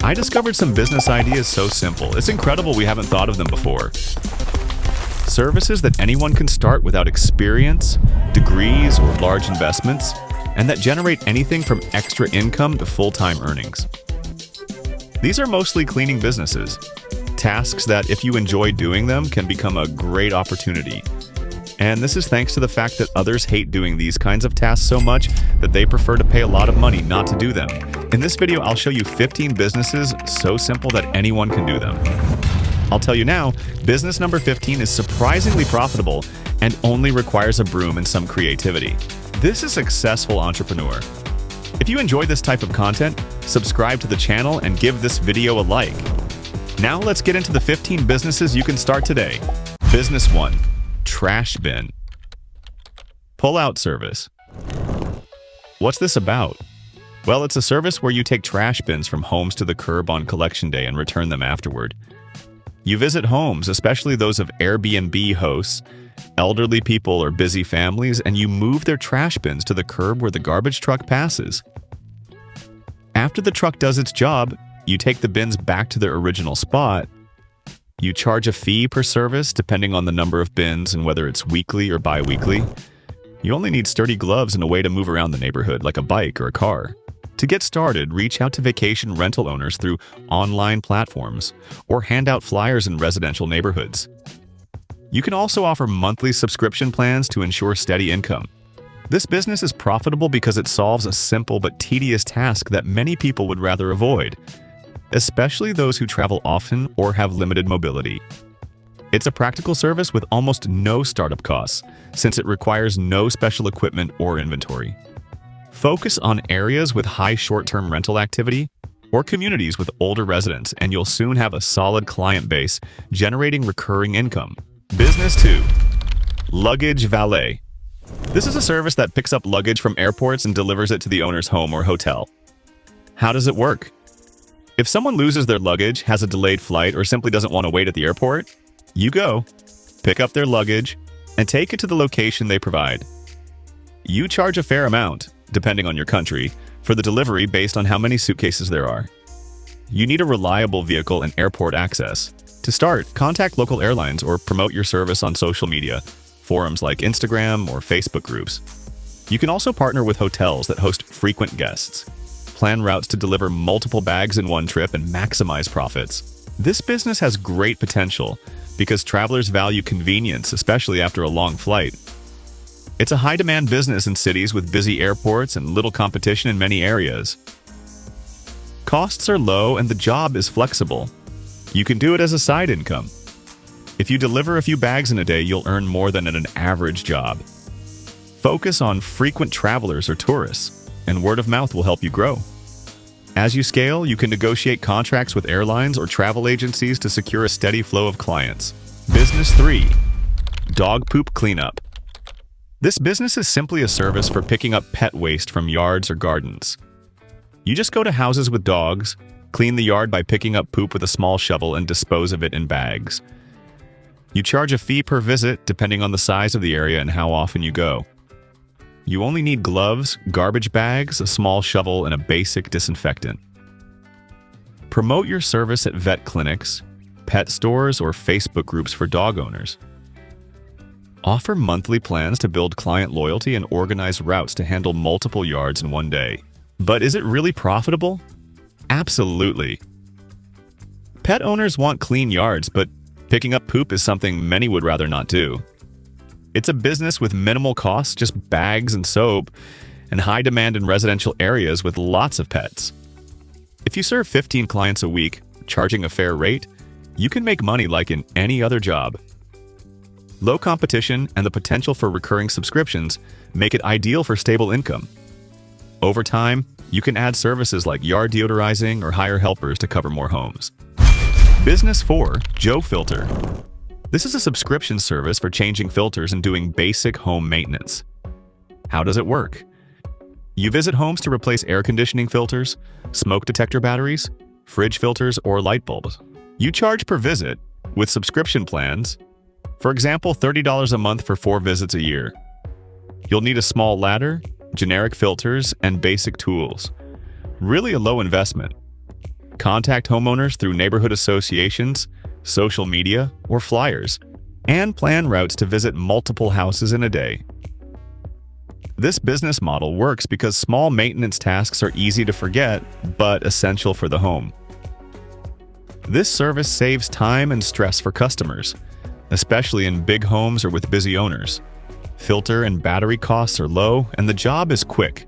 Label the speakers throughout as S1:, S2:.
S1: I discovered some business ideas so simple. It's incredible we haven't thought of them before. Services that anyone can start without experience, degrees, or large investments, and that generate anything from extra income to full-time earnings. These are mostly cleaning businesses, tasks that, if you enjoy doing them, can become a great opportunity. And this is thanks to the fact that others hate doing these kinds of tasks so much that they prefer to pay a lot of money not to do them. In this video, I'll show you 15 businesses so simple that anyone can do them. I'll tell you now, business number 15 is surprisingly profitable and only requires a broom and some creativity. This is a successful entrepreneur. If you enjoy this type of content, subscribe to the channel and give this video a like. Now let's get into the 15 businesses you can start today. Business 1. Trash bin. Pull-out service. What's this about? Well, it's a service where you take trash bins from homes to the curb on collection day and return them afterward. You visit homes, especially those of Airbnb hosts, elderly people or busy families, and you move their trash bins to the curb where the garbage truck passes. After the truck does its job, you take the bins back to their original spot. You charge a fee per service depending on the number of bins and whether it's weekly or bi-weekly. You only need sturdy gloves and a way to move around the neighborhood like a bike or a car. To get started, reach out to vacation rental owners through online platforms or hand out flyers in residential neighborhoods. You can also offer monthly subscription plans to ensure steady income. This business is profitable because it solves a simple but tedious task that many people would rather avoid, especially those who travel often or have limited mobility. It's a practical service with almost no startup costs, since it requires no special equipment or inventory. Focus on areas with high short-term rental activity or communities with older residents, and you'll soon have a solid client base generating recurring income. Business 2. Luggage Valet. This is a service that picks up luggage from airports and delivers it to the owner's home or hotel. How does it work? If someone loses their luggage, has a delayed flight, or simply doesn't want to wait at the airport, you go, pick up their luggage, and take it to the location they provide. You charge a fair amount, depending on your country, for the delivery based on how many suitcases there are. You need a reliable vehicle and airport access. To start, contact local airlines or promote your service on social media, forums like Instagram or Facebook groups. You can also partner with hotels that host frequent guests. Plan routes to deliver multiple bags in one trip and maximize profits. This business has great potential because travelers value convenience, especially after a long flight. It's a high-demand business in cities with busy airports and little competition in many areas. Costs are low and the job is flexible. You can do it as a side income. If you deliver a few bags in a day, you'll earn more than at an average job. Focus on frequent travelers or tourists, and word of mouth will help you grow. As you scale, you can negotiate contracts with airlines or travel agencies to secure a steady flow of clients. Business 3. Dog poop cleanup. This business is simply a service for picking up pet waste from yards or gardens. You just go to houses with dogs, clean the yard by picking up poop with a small shovel and dispose of it in bags. You charge a fee per visit depending on the size of the area and how often you go. You only need gloves, garbage bags, a small shovel, and a basic disinfectant. Promote your service at vet clinics, pet stores, or Facebook groups for dog owners. Offer monthly plans to build client loyalty and organize routes to handle multiple yards in one day. But is it really profitable? Absolutely. Pet owners want clean yards, but picking up poop is something many would rather not do. It's a business with minimal costs, just bags and soap, and high demand in residential areas with lots of pets. If you serve 15 clients a week, charging a fair rate, you can make money like in any other job. Low competition and the potential for recurring subscriptions make it ideal for stable income. Over time, you can add services like yard deodorizing or hire helpers to cover more homes. Business 4. Joe Filter. This is a subscription service for changing filters and doing basic home maintenance. How does it work? You visit homes to replace air conditioning filters, smoke detector batteries, fridge filters, or light bulbs. You charge per visit with subscription plans, for example, $30 a month for 4 visits a year. You'll need a small ladder, generic filters, and basic tools. Really a low investment. Contact homeowners through neighborhood associations, social media, or flyers, and plan routes to visit multiple houses in a day. This business model works because small maintenance tasks are easy to forget, but essential for the home. This service saves time and stress for customers, especially in big homes or with busy owners. Filter and battery costs are low, and the job is quick.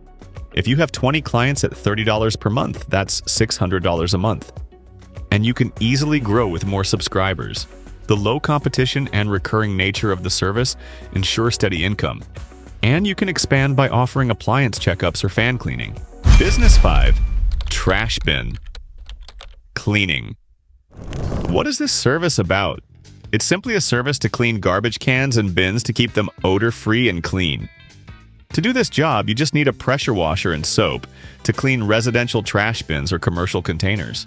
S1: If you have 20 clients at $30 per month, that's $600 a month. And you can easily grow with more subscribers. The low competition and recurring nature of the service ensure steady income. And you can expand by offering appliance checkups or fan cleaning. Business 5. Trash bin cleaning. What is this service about? It's simply a service to clean garbage cans and bins to keep them odor-free and clean. To do this job, you just need a pressure washer and soap to clean residential trash bins or commercial containers.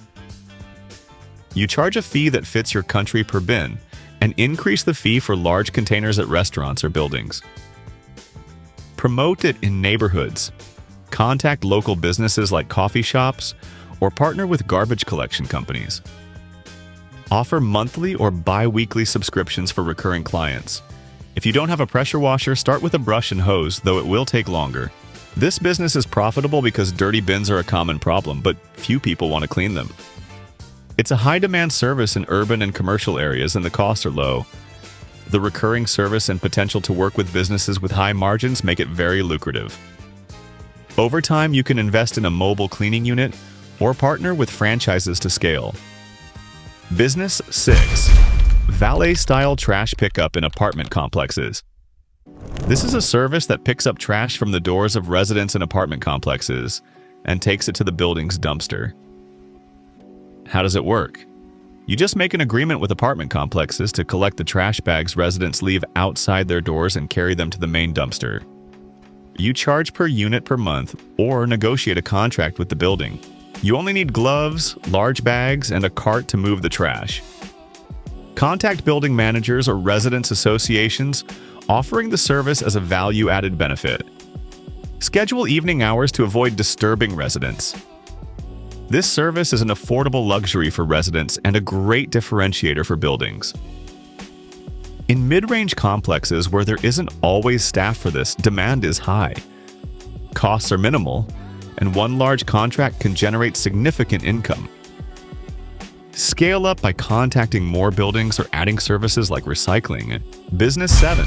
S1: You charge a fee that fits your country per bin and increase the fee for large containers at restaurants or buildings. Promote it in neighborhoods. Contact local businesses like coffee shops or partner with garbage collection companies. Offer monthly or bi-weekly subscriptions for recurring clients. If you don't have a pressure washer, start with a brush and hose, though it will take longer. This business is profitable because dirty bins are a common problem, but few people want to clean them. It's a high-demand service in urban and commercial areas, and the costs are low. The recurring service and potential to work with businesses with high margins make it very lucrative. Over time, you can invest in a mobile cleaning unit or partner with franchises to scale. Business 6. Valet-style trash pickup in apartment complexes. This is a service that picks up trash from the doors of residents and apartment complexes and takes it to the building's dumpster. How does it work? You just make an agreement with apartment complexes to collect the trash bags residents leave outside their doors and carry them to the main dumpster. You charge per unit per month or negotiate a contract with the building. You only need gloves, large bags, and a cart to move the trash. Contact building managers or residents associations offering the service as a value-added benefit. Schedule evening hours to avoid disturbing residents. This service is an affordable luxury for residents and a great differentiator for buildings. In mid-range complexes where there isn't always staff for this, demand is high. Costs are minimal, and one large contract can generate significant income. Scale up by contacting more buildings or adding services like recycling. Business 7.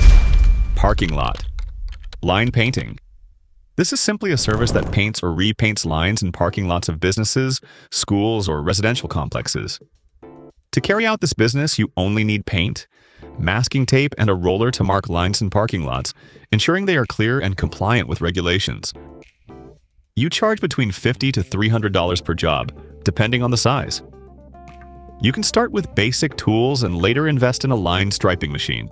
S1: Parking lot line painting. This is simply a service that paints or repaints lines in parking lots of businesses, schools, or residential complexes. To carry out this business, you only need paint, masking tape, and a roller to mark lines in parking lots, ensuring they are clear and compliant with regulations. You charge between $50 to $300 per job, depending on the size. You can start with basic tools and later invest in a line striping machine.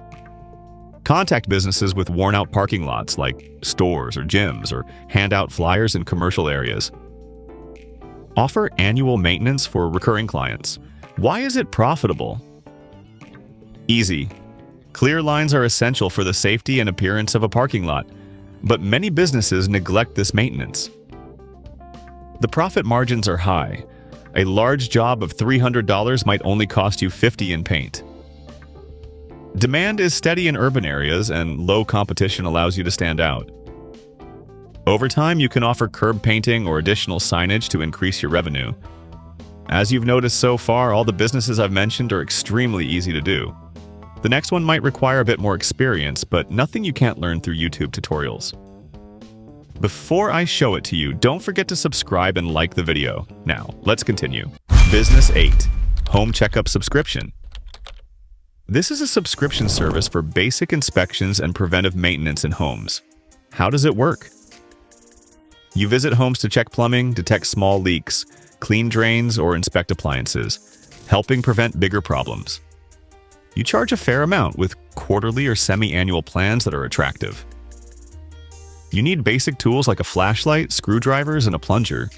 S1: Contact businesses with worn-out parking lots like stores or gyms, or hand out flyers in commercial areas. Offer annual maintenance for recurring clients. Why is it profitable? Easy. Clear lines are essential for the safety and appearance of a parking lot, but many businesses neglect this maintenance. The profit margins are high. A large job of $300 might only cost you $50 in paint. Demand is steady in urban areas, and low competition allows you to stand out. Over time, you can offer curb painting or additional signage to increase your revenue. As you've noticed so far, all the businesses I've mentioned are extremely easy to do. The next one might require a bit more experience, but nothing you can't learn through YouTube tutorials. Before I show it to you, don't forget to subscribe and like the video. Now, let's continue. Business 8. Home Checkup Subscription. This is a subscription service for basic inspections and preventive maintenance in homes. How does it work? You visit homes to check plumbing, detect small leaks, clean drains, or inspect appliances, helping prevent bigger problems. You charge a fair amount with quarterly or semi-annual plans that are attractive. You need basic tools like a flashlight, screwdrivers, and a plunger.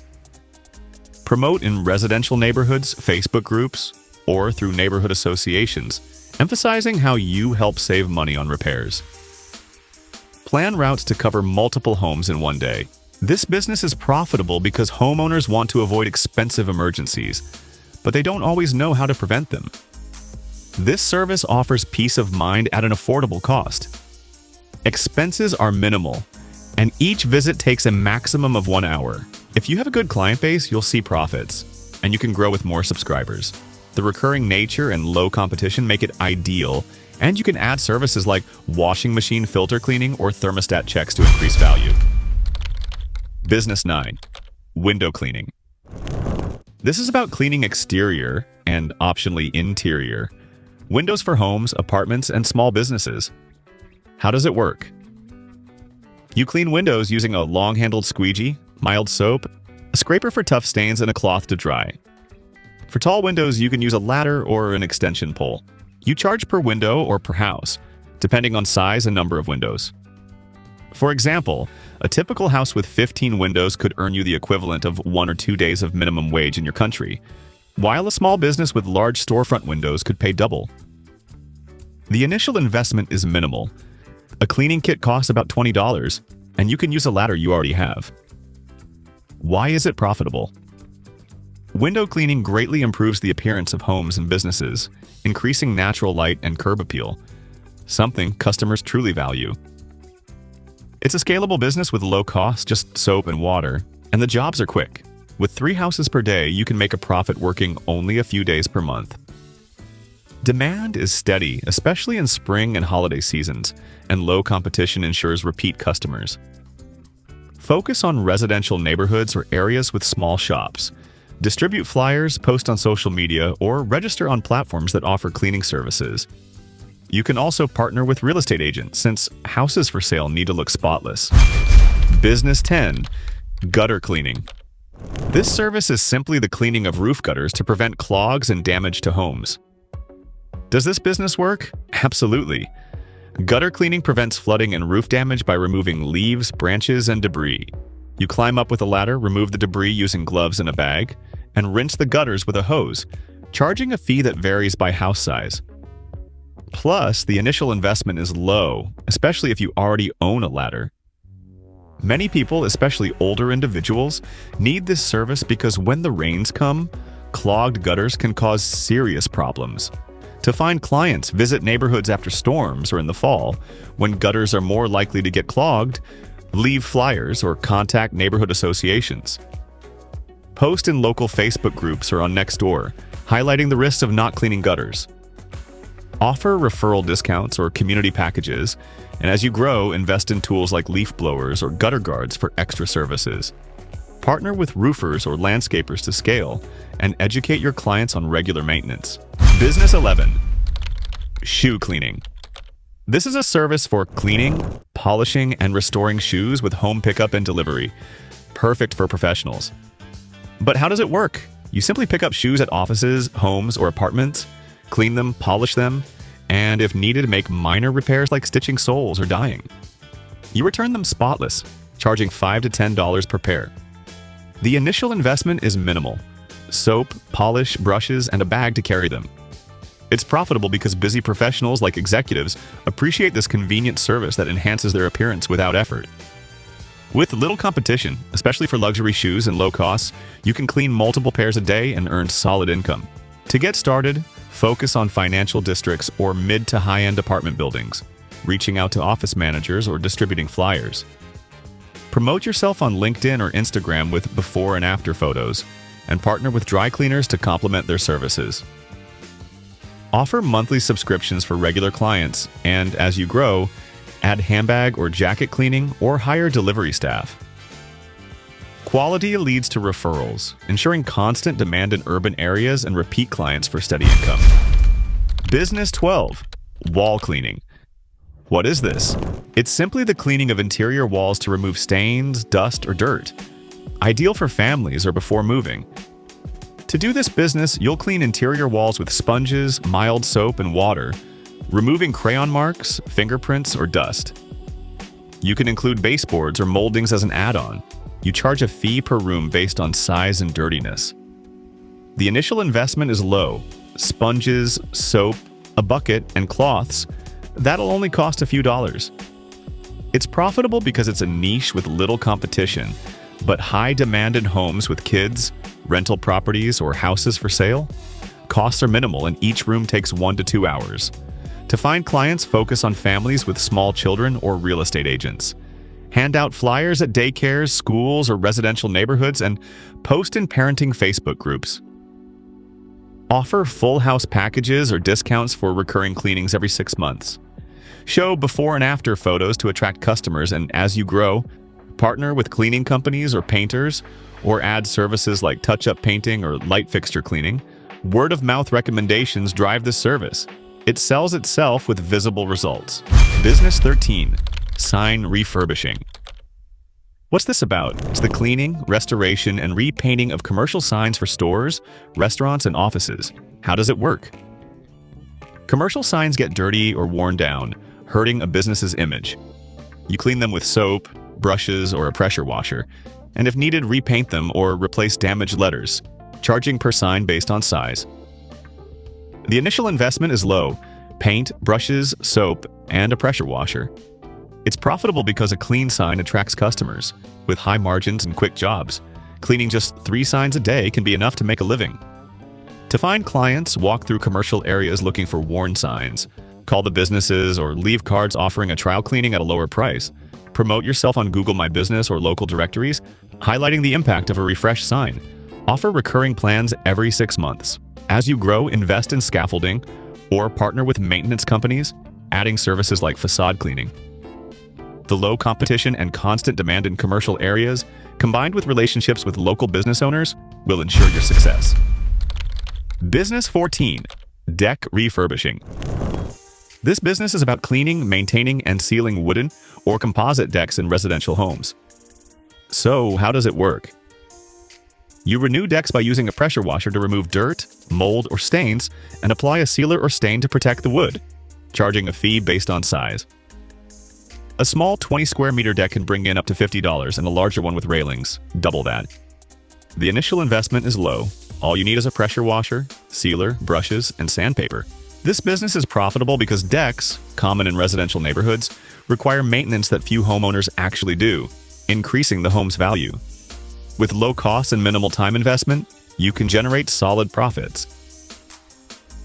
S1: Promote in residential neighborhoods, Facebook groups, or through neighborhood associations, emphasizing how you help save money on repairs. Plan routes to cover multiple homes in one day. This business is profitable because homeowners want to avoid expensive emergencies, but they don't always know how to prevent them. This service offers peace of mind at an affordable cost. Expenses are minimal, and each visit takes a maximum of 1 hour. If you have a good client base, you'll see profits, and you can grow with more subscribers. The recurring nature and low competition make it ideal, and you can add services like washing machine filter cleaning or thermostat checks to increase value. Business 9. Window cleaning. This is about cleaning exterior and optionally interior windows for homes, apartments, and small businesses. How does it work? You clean windows using a long-handled squeegee, mild soap, a scraper for tough stains, and a cloth to dry. For tall windows, you can use a ladder or an extension pole. You charge per window or per house, depending on size and number of windows. For example, a typical house with 15 windows could earn you the equivalent of 1 or 2 days of minimum wage in your country, while a small business with large storefront windows could pay double. The initial investment is minimal. A cleaning kit costs about $20, and you can use a ladder you already have. Why is it profitable? Window cleaning greatly improves the appearance of homes and businesses, increasing natural light and curb appeal, something customers truly value. It's a scalable business with low cost, just soap and water, and the jobs are quick. With 3 houses per day, you can make a profit working only a few days per month. Demand is steady, especially in spring and holiday seasons, and low competition ensures repeat customers. Focus on residential neighborhoods or areas with small shops. Distribute flyers, post on social media, or register on platforms that offer cleaning services. You can also partner with real estate agents, since houses for sale need to look spotless. Business 10. Gutter cleaning. This service is simply the cleaning of roof gutters to prevent clogs and damage to homes. Does this business work? Absolutely. Gutter cleaning prevents flooding and roof damage by removing leaves, branches, and debris. You climb up with a ladder, remove the debris using gloves and a bag, and rinse the gutters with a hose, charging a fee that varies by house size. Plus, the initial investment is low, especially if you already own a ladder. Many people, especially older individuals, need this service because when the rains come, clogged gutters can cause serious problems. To find clients, visit neighborhoods after storms or in the fall, when gutters are more likely to get clogged. Leave flyers or contact neighborhood associations. Post in local Facebook groups or on Nextdoor, highlighting the risks of not cleaning gutters. Offer referral discounts or community packages, and as you grow, invest in tools like leaf blowers or gutter guards for extra services. Partner with roofers or landscapers to scale, and educate your clients on regular maintenance. Business 11. Shoe cleaning. This is a service for cleaning, polishing, and restoring shoes with home pickup and delivery. Perfect for professionals. But how does it work? You simply pick up shoes at offices, homes, or apartments, clean them, polish them, and if needed, make minor repairs like stitching soles or dyeing. You return them spotless, charging $5 to $10 per pair. The initial investment is minimal: soap, polish, brushes, and a bag to carry them. It's profitable because busy professionals like executives appreciate this convenient service that enhances their appearance without effort. With little competition, especially for luxury shoes and low costs, you can clean multiple pairs a day and earn solid income. To get started, focus on financial districts or mid to high-end apartment buildings, reaching out to office managers or distributing flyers. Promote yourself on LinkedIn or Instagram with before and after photos, and partner with dry cleaners to complement their services. Offer monthly subscriptions for regular clients, and as you grow, add handbag or jacket cleaning or hire delivery staff. Quality leads to referrals, ensuring constant demand in urban areas and repeat clients for steady income. Business 12. Wall cleaning. What is this? It's simply the cleaning of interior walls to remove stains, dust, or dirt. Ideal for families or before moving. To do this business, you'll clean interior walls with sponges, mild soap, and water, removing crayon marks, fingerprints, or dust. You can include baseboards or moldings as an add-on. You charge a fee per room based on size and dirtiness. The initial investment is low: sponges, soap, a bucket, and cloths. That'll only cost a few dollars. It's profitable because it's a niche with little competition, but high demand in homes with kids, rental properties, or houses for sale. Costs are minimal and each room takes 1 to 2 hours. To find clients, focus on families with small children or real estate agents. Hand out flyers at daycares, schools, or residential neighborhoods, and post in parenting Facebook groups. Offer full house packages or discounts for recurring cleanings every 6 months. Show before and after photos to attract customers, and as you grow, partner with cleaning companies or painters, or add services like touch-up painting or light fixture cleaning. Word-of-mouth recommendations drive this service. It sells itself with visible results. Business 13. Sign refurbishing. What's this about? It's the cleaning, restoration, and repainting of commercial signs for stores, restaurants, and offices. How does it work? Commercial signs get dirty or worn down, hurting a business's image. You clean them with soap, brushes, or a pressure washer, and if needed, repaint them or replace damaged letters, charging per sign based on size. The initial investment is low: paint, brushes, soap, and a pressure washer. It's profitable because a clean sign attracts customers. With high margins and quick jobs, cleaning just 3 signs a day can be enough to make a living. To find clients, walk through commercial areas looking for worn signs. Call the businesses or leave cards offering a trial cleaning at a lower price. Promote yourself on Google My Business or local directories, highlighting the impact of a refreshed sign. Offer recurring plans every 6 months. As you grow, invest in scaffolding or partner with maintenance companies, adding services like facade cleaning. The low competition and constant demand in commercial areas, combined with relationships with local business owners, will ensure your success. Business 14. Deck refurbishing. This business is about cleaning, maintaining, and sealing wooden or composite decks in residential homes. So, how does it work? You renew decks by using a pressure washer to remove dirt, mold, or stains, and apply a sealer or stain to protect the wood, charging a fee based on size. A small 20 square meter deck can bring in up to $50, and a larger one with railings, double that. The initial investment is low. All you need is a pressure washer, sealer, brushes, and sandpaper. This business is profitable because decks, common in residential neighborhoods, require maintenance that few homeowners actually do, increasing the home's value. With low costs and minimal time investment, you can generate solid profits.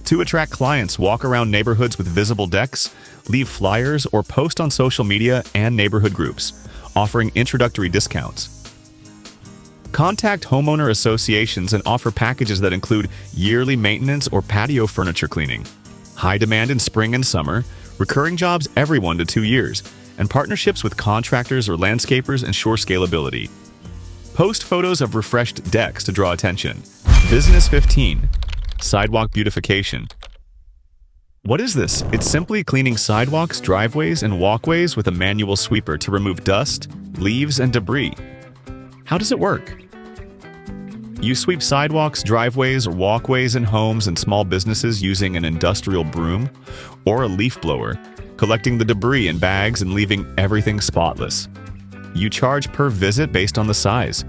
S1: To attract clients, walk around neighborhoods with visible decks, leave flyers, or post on social media and neighborhood groups, offering introductory discounts. Contact homeowner associations and offer packages that include yearly maintenance or patio furniture cleaning. High demand in spring and summer, recurring jobs every 1 to 2 years, and partnerships with contractors or landscapers ensure scalability. Post photos of refreshed decks to draw attention. Business 15. Sidewalk beautification. What is this? It's simply cleaning sidewalks, driveways, and walkways with a manual sweeper to remove dust, leaves, and debris. How does it work? You sweep sidewalks, driveways, or walkways in homes and small businesses using an industrial broom or a leaf blower, collecting the debris in bags and leaving everything spotless. You charge per visit based on the size.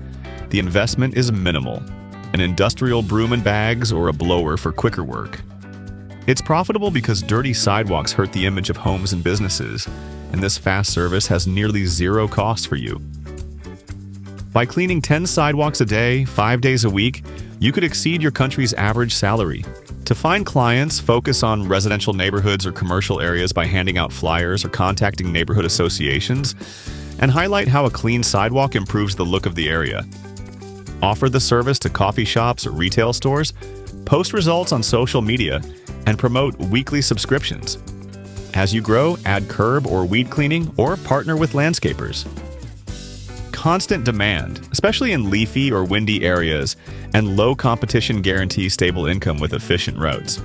S1: The investment is minimal: an industrial broom and bags or a blower for quicker work. It's profitable because dirty sidewalks hurt the image of homes and businesses, and this fast service has nearly zero cost for you. By cleaning 10 sidewalks a day, 5 days a week, you could exceed your country's average salary. To find clients, focus on residential neighborhoods or commercial areas by handing out flyers or contacting neighborhood associations, and highlight how a clean sidewalk improves the look of the area. Offer the service to coffee shops or retail stores, post results on social media, and promote weekly subscriptions. As you grow, add curb or weed cleaning or partner with landscapers. Constant demand, especially in leafy or windy areas, and low competition guarantee stable income with efficient routes.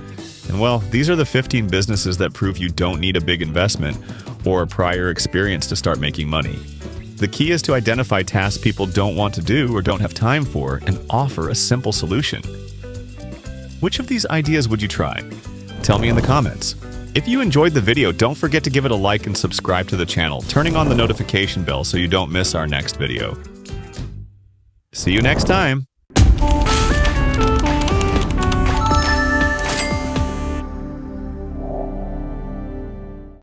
S1: And well, these are the 15 businesses that prove you don't need a big investment or prior experience to start making money. The key is to identify tasks people don't want to do or don't have time for and offer a simple solution. Which of these ideas would you try? Tell me in the comments. If you enjoyed the video, don't forget to give it a like and subscribe to the channel, turning on the notification bell so you don't miss our next video. See you next time!